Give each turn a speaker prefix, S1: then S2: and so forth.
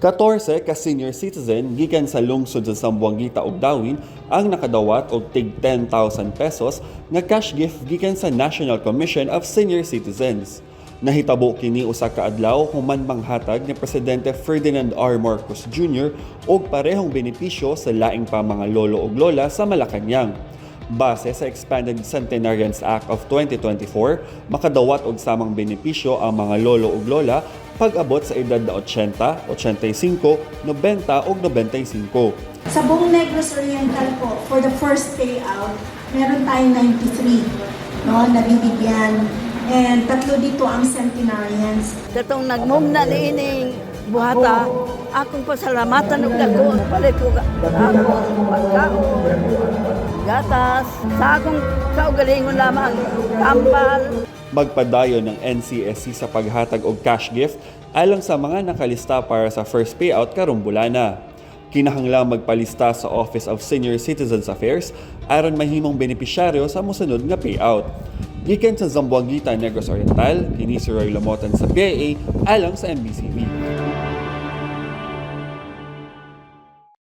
S1: 14 ka senior citizen gikan sa lungsod sa Zamboanguita ug Dauin ang nakadawat og tig 10,000 pesos nga cash gift gikan sa National Commission of Senior Citizens. Nahitabo kini usa ka adlaw human manghatag ni Presidente Ferdinand R. Marcos Jr. og parehong benepisyo sa laing pa mga lolo ug lola sa Malacañang. Base sa Expanded Centenarian Act of 2024, makadawat og samang benepisyo ang mga lolo ug lola pag-abot sa edad na 80, 85, 90 ug 95.
S2: Sa buong Negros Oriental po, for the first payout, meron tayong 93 na bibigyan. And tatlo dito ang centenarians.
S3: Katong nagmumna ni ining buhata, akong pasalamatan og dako ang palit ko akong pagkaon, gatas, sa akong kaugalingon lamang, tambal.
S1: Magpadayon ng NCSC sa paghatag og cash gift alang sa mga nakalista para sa first payout karong bulana. Kinahanglang magpalista sa Office of Senior Citizens Affairs aron mahimong benepisyaryo sa mosunod nga payout. Gikan sa Zamboanguita and Negros Oriental, kini si Roy Lamotan sa PIA alang sa MBCV.